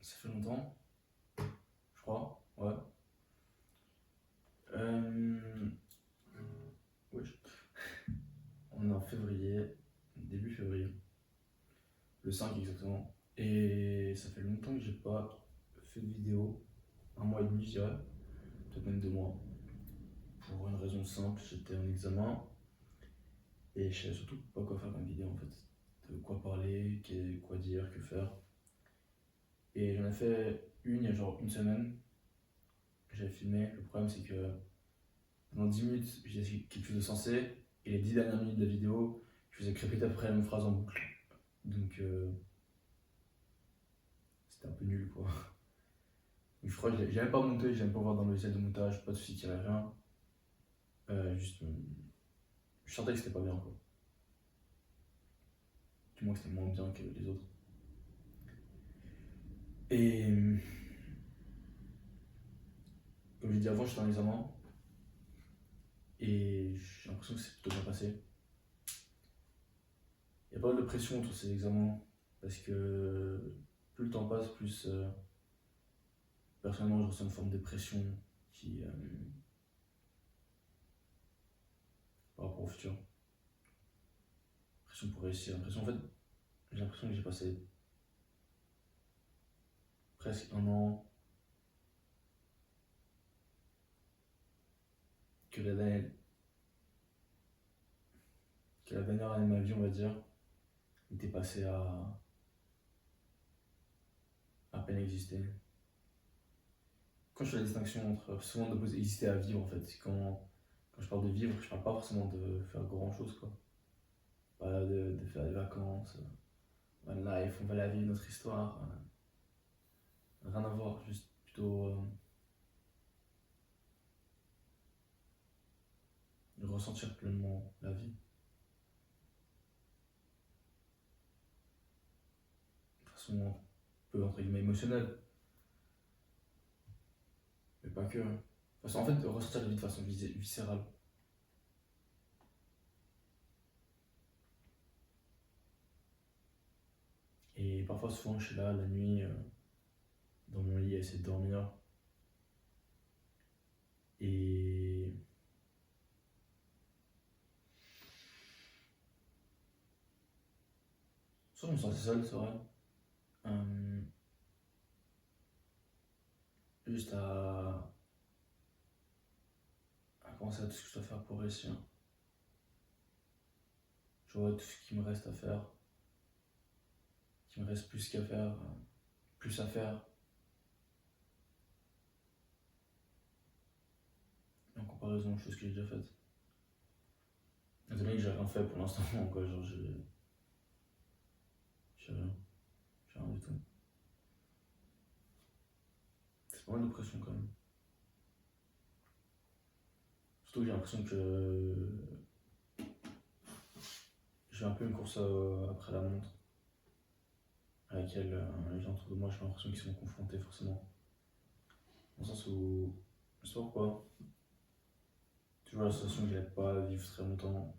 Ça fait longtemps, je crois. Ouais. Oui. On est en février, début février, le 5 exactement. Et ça fait longtemps que j'ai pas fait de vidéo, un mois et demi, je dirais, peut-être même 2 mois. Pour une raison simple, j'étais en examen et je savais surtout pas quoi faire comme vidéo en fait. De quoi parler, quoi dire, que faire. Et j'en ai fait une il y a genre une semaine. J'avais filmé. Le problème c'est que pendant 10 minutes, j'ai dit quelque chose de sensé. Et les 10 dernières minutes de la vidéo, je faisais répéter après la même phrase en boucle. Donc c'était un peu nul quoi. Donc, je crois que j'avais pas monté, j'aime pas voir dans le logiciel de montage, pas de soucis, qu'il y avait rien. Juste, je sentais que c'était pas bien quoi. Du moins que c'était moins bien que les autres. Et comme j'ai dit avant, j'étais en examen. Et j'ai l'impression que c'est plutôt bien passé. Il y a pas mal de pression autour de ces examens. Parce que plus le temps passe, plus personnellement je ressens une forme de pression qui par rapport au futur. Pression pour réussir. Pression, en fait, j'ai l'impression que j'ai passé presque un an, que la dernière année de ma vie, on va dire, était passée à peine exister. Quand je fais la distinction entre souvent d'opposer exister à vivre, en fait, quand je parle de vivre, je parle pas forcément de faire grand chose, quoi. Pas de faire des vacances, one life, on va la vivre, notre histoire. Rien à voir, juste plutôt de ressentir pleinement la vie. De façon un peu entre guillemets émotionnelle, mais pas que. En fait, de ressentir la vie de façon viscérale. Et parfois, souvent, je suis là la nuit, dans mon lit, à essayer de dormir. Et soit je me sentais seul, c'est vrai. Euh, juste à penser à tout ce que je dois faire pour réussir. Je vois tout ce qui me reste à faire, qu'il me reste plus qu'à faire, plus à faire. En comparaison aux choses que j'ai déjà faites. Étant donné que j'ai rien fait pour l'instant, quoi, genre j'ai rien du tout. C'est pas mal de pression quand même. Surtout que j'ai l'impression que j'ai un peu une course après la montre, à laquelle les gens autour de moi, j'ai l'impression qu'ils sont confrontés forcément. Dans le sens où, je sais pas pourquoi, toujours la sensation que j'allais pas vivre très longtemps.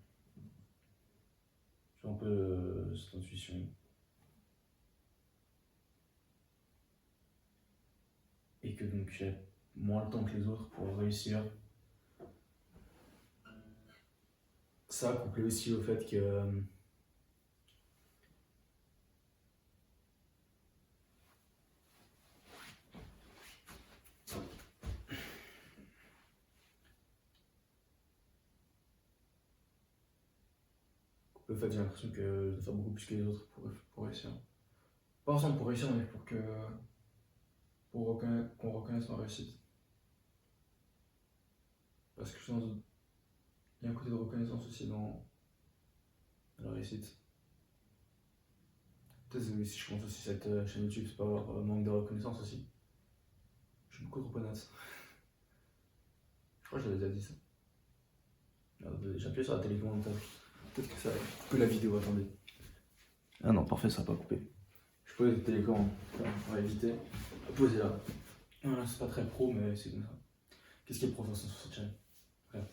J'ai un peu cette intuition. Et que donc j'ai moins le temps que les autres pour réussir. Ça, couplé aussi au fait que le fait j'ai l'impression que je dois faire beaucoup plus que les autres pour réussir. Pas forcément pour réussir, mais pour qu'on reconnaisse ma réussite. Parce que je pense qu'il y a un côté de reconnaissance aussi dans la réussite. Peut-être si je commence aussi cette chaîne YouTube, c'est pas avoir manque de reconnaissance aussi. Je suis beaucoup trop honnête. Je crois que j'avais déjà dit ça. J'ai appuyé sur la télécommande. Peut-être que ça va couper la vidéo, attendez. Ah non, parfait, ça va pas couper. Je pose la télécommande, on va éviter. Poser là. Voilà, c'est pas très pro, mais c'est comme ça. Qu'est-ce qui est pro sur cette chaîne? Bref.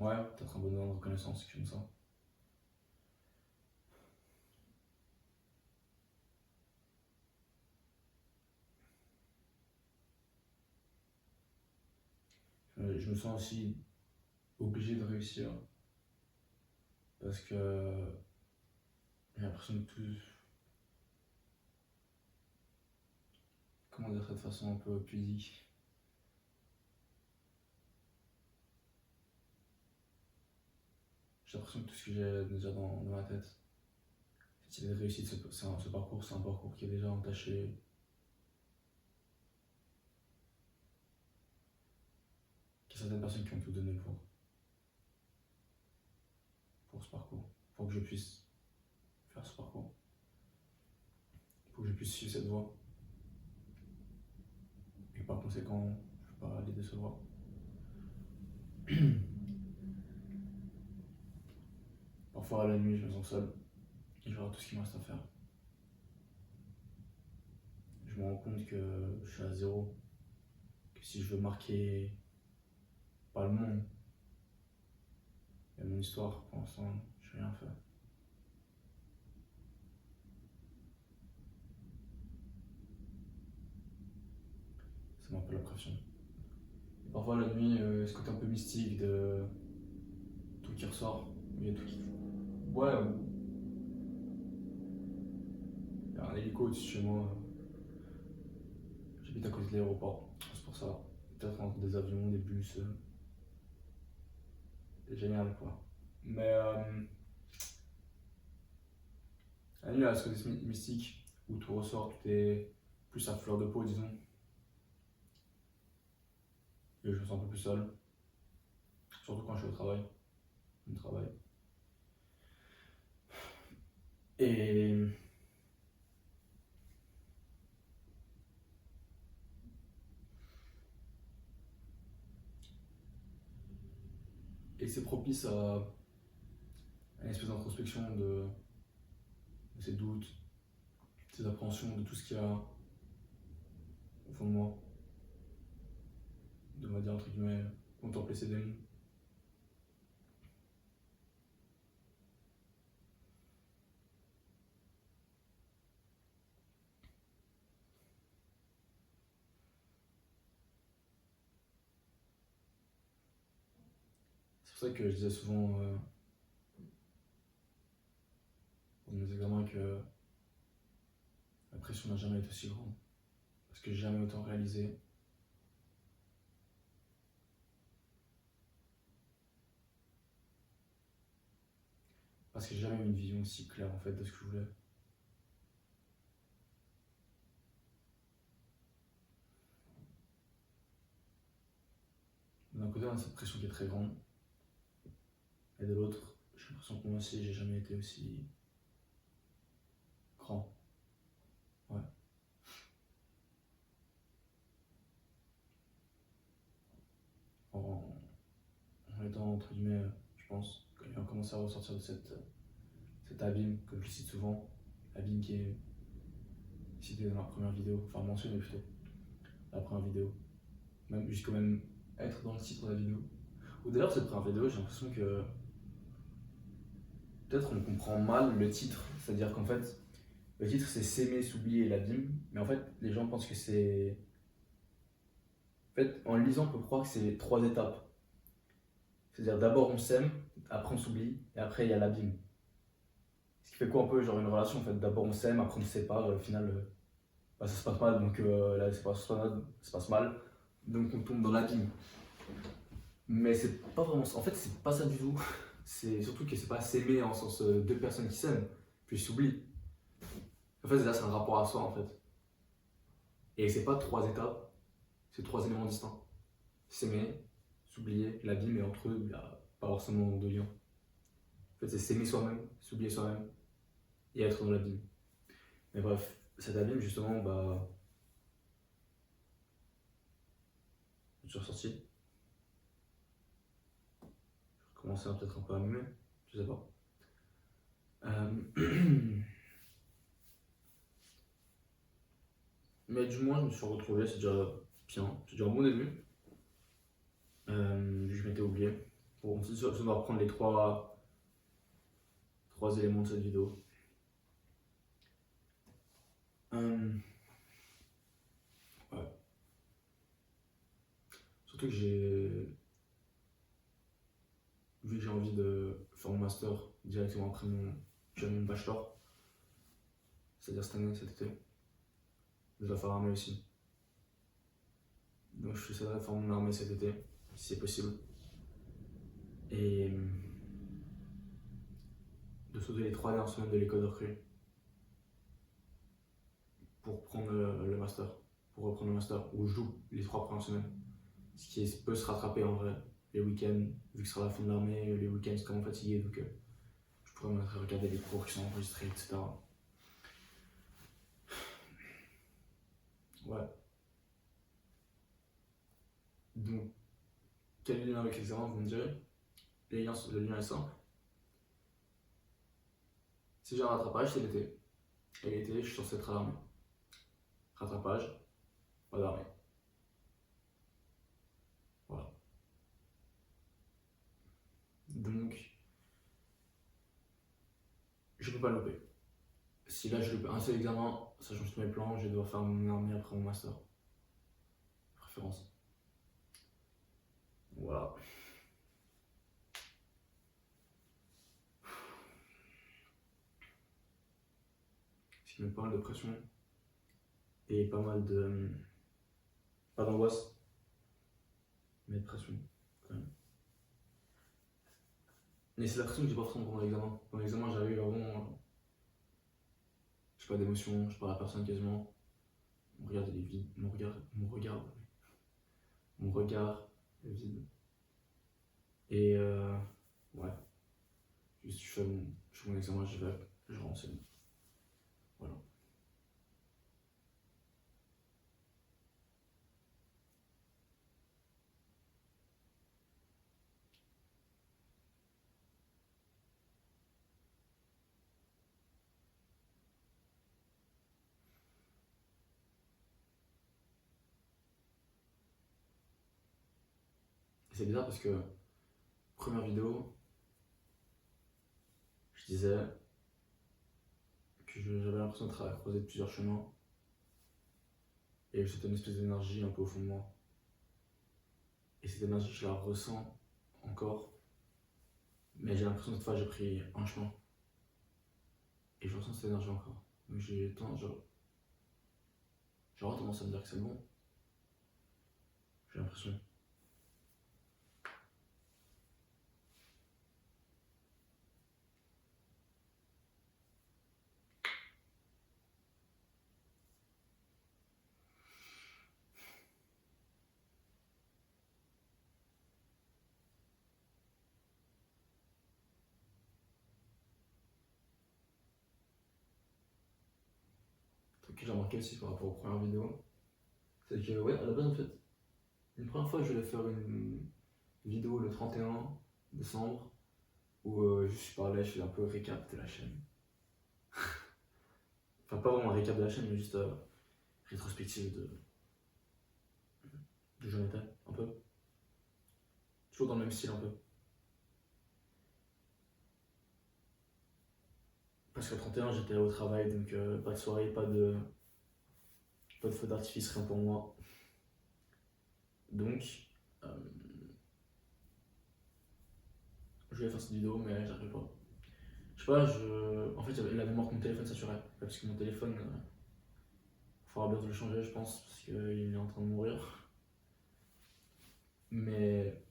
Ouais, peut-être un bonheur de reconnaissance, quelque chose comme ça. Je me sens aussi obligé de réussir parce que j'ai l'impression que tout. Comment dire ça de façon un peu pudique? J'ai l'impression que tout ce que j'ai déjà dans ma tête, cette idée de réussite, ce parcours, c'est un parcours qui est déjà entaché. Qu'il y a certaines personnes qui ont tout donné pour ce parcours, pour que je puisse faire ce parcours, pour que je puisse suivre cette voie. Et par conséquent, je ne peux pas les décevoir. Parfois à la nuit, je me sens seul et je regarde tout ce qu'il me reste à faire. Je me rends compte que je suis à zéro, que si je veux marquer pas le monde, et mon histoire, pour l'instant, je n'ai rien fait. Ça m'a un peu la pression. Et parfois la nuit, ce côté un peu mystique de tout qui ressort, il y a tout qui. Ouais, il y a un hélico au-dessus de chez moi. J'habite à côté de l'aéroport, c'est pour ça. Peut-être entre des avions, des bus. C'est génial quoi. Mais la nuit, il y a ce côté mystique où tout ressort, tout est plus à fleur de peau, disons. Et je me sens un peu plus seul, surtout quand je suis au travail. Mon travail. Et c'est propice à une espèce d'introspection de ces doutes, ces appréhensions, de tout ce qu'il y a au fond de moi. De, on va dire, entre guillemets, contempler ces démons. C'est pour ça que je disais souvent dans mes examens que la pression n'a jamais été aussi grande. Parce que j'ai jamais autant réalisé. Parce que j'ai jamais eu une vision aussi claire en fait de ce que je voulais. D'un côté, on a cette pression qui est très grande. Et de l'autre, j'ai l'impression que moi aussi, j'ai jamais été aussi grand. Ouais. En, en étant, entre guillemets, je pense, quand il a commencé à ressortir de cet abîme, comme je cite souvent, abîme qui est cité dans la première vidéo, enfin mentionné plutôt, la première vidéo, même jusqu'à même être dans le titre de la vidéo. Ou d'ailleurs, cette première vidéo, j'ai l'impression que peut-être on comprend mal le titre, c'est-à-dire qu'en fait, le titre c'est S'aimer, s'oublier et l'abîme, mais en fait, les gens pensent que c'est. En fait, en le lisant, on peut croire que c'est 3 étapes. C'est-à-dire d'abord on s'aime, après on s'oublie, et après il y a l'abîme. Ce qui fait quoi un peu genre une relation en fait, d'abord on s'aime, après on se sépare, et au final bah, ça se passe mal, donc la séparation se passe mal, donc on tombe dans l'abîme. Mais c'est pas vraiment ça, en fait c'est pas ça du tout. C'est surtout que c'est pas s'aimer en sens deux personnes qui s'aiment, puis s'oublient. En fait là c'est un rapport à soi en fait. Et c'est pas 3 étapes, c'est 3 éléments distincts. S'aimer, s'oublier, l'abîme, et entre eux il n'y a pas forcément de lien. En fait c'est s'aimer soi-même, s'oublier soi-même, et être dans l'abîme. Mais bref, cet abîme justement, bah, je suis ressorti. Je commençais peut-être un peu à m'aimer, je sais pas. Mais du moins, je me suis retrouvé, c'est déjà bien, c'est déjà un bon début. Je m'étais oublié. Bon, on va reprendre les trois éléments de cette vidéo. Ouais. Surtout que vu que j'ai envie de faire mon master directement après mon bachelor, c'est-à-dire cette année, cet été, je dois faire armée aussi. Donc je essaierai de faire mon armée cet été, si c'est possible. Et de sauter les 3 dernières semaines de l'école de recrue pour prendre le master, pour reprendre le master, où je joue les 3 premières semaines. Ce qui peut se rattraper en vrai, les week-ends, vu que ce sera la fin de l'armée, les week-ends c'est vraiment fatigué, donc je pourrais me regarder les cours qui sont enregistrés, etc. Ouais. Donc, quel est le lien avec l'examen, vous me direz? Le lien est simple. Si j'ai un rattrapage, c'est l'été. Et l'été, je suis censé être à l'armée. Rattrapage, pas d'armée. Voilà. Donc, je peux pas le louper. Si là je loupe un seul examen, ça change tous mes plans, je vais devoir faire mon armée après mon master. Préférence. Voilà. Ce qui met pas mal de pression et pas mal de. Pas d'angoisse, mais de pression quand même. Mais c'est la pression que j'ai pas forcément pendant l'examen. Pendant l'examen, j'avais vraiment. Je sais pas d'émotion, je parle à personne quasiment. Mon regard il est vide. Mon regard est vide. Et ouais. Juste je fais mon examen, je renseigne. Voilà. C'est bizarre parce que première vidéo, je disais que j'avais l'impression d'être à la croisée de plusieurs chemins et que c'était une espèce d'énergie un peu au fond de moi. Et cette énergie, je la ressens encore, mais j'ai l'impression que cette fois j'ai pris un chemin et je ressens cette énergie encore. Donc j'aurais tendance à me dire que c'est bon. J'ai l'impression. Un truc que j'ai remarqué aussi par rapport aux premières vidéos, c'est que, ouais, à la base en fait, une première fois je voulais faire une vidéo le 31 décembre où je parlais, je faisais un peu récap de la chaîne. Enfin, pas vraiment un récap de la chaîne, mais juste rétrospective de j'en étais, un peu. Toujours dans le même style, un peu. Parce qu'à 31, j'étais au travail, donc pas de soirée, pas de feu d'artifice, rien pour moi. Donc, je voulais faire cette vidéo, mais j'arrivais pas. Je sais pas, en fait, la mémoire de mon téléphone saturait. Parce que mon téléphone, il faudra bientôt le changer, je pense, parce qu'il est en train de mourir. Mais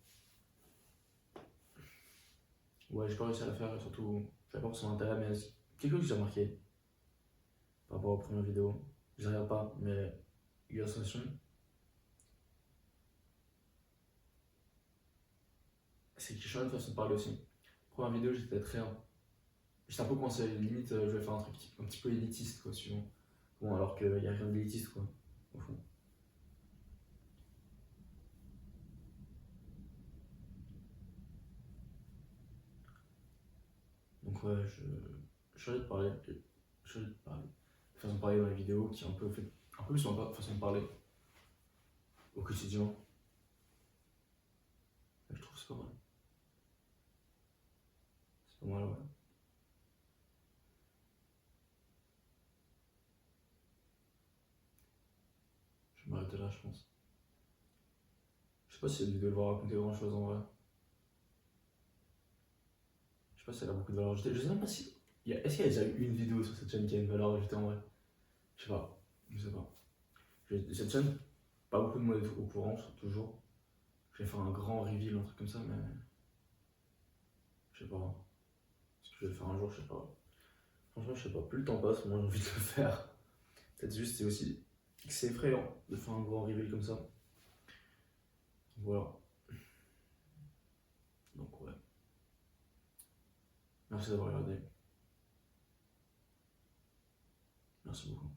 ouais, j'ai pas réussi à la faire, et surtout, je savais pas pour son intérêt, mais quelque chose que j'ai remarqué par rapport aux premières vidéos. Je les regarde pas, mais il y a l'impression. C'est que j'ai changé de façon de parler aussi. Première vidéo, j'étais un peu coincé, limite, je voulais faire un truc un petit peu élitiste, quoi, suivant. Bon, alors qu'il n'y a rien d'élitiste, quoi, au fond. Donc, ouais, je changeais de parler, façon de parler dans les vidéos qui est un peu plus ma façon de parler au quotidien. Et je trouve que c'est pas mal. mal, ouais. Je vais m'arrêter là, je pense. Je sais pas si cette vidéo va raconter grand chose en vrai. Je sais pas si elle a beaucoup de valeur ajoutée. Je sais même pas si. Est-ce qu'il y a déjà eu une vidéo sur cette chaîne qui a une valeur ajoutée en vrai? Je sais pas. Je sais pas. Cette chaîne, pas beaucoup de monde est au courant, toujours. Je vais faire un grand reveal, un truc comme ça, mais. Je sais pas. Ce que je vais le faire un jour, je sais pas. Franchement, je sais pas. Plus le temps passe, moins j'ai envie de le faire. Peut-être juste, c'est aussi. C'est effrayant de faire un grand reveal comme ça. Voilà. Donc, ouais. Merci d'avoir regardé. Merci beaucoup.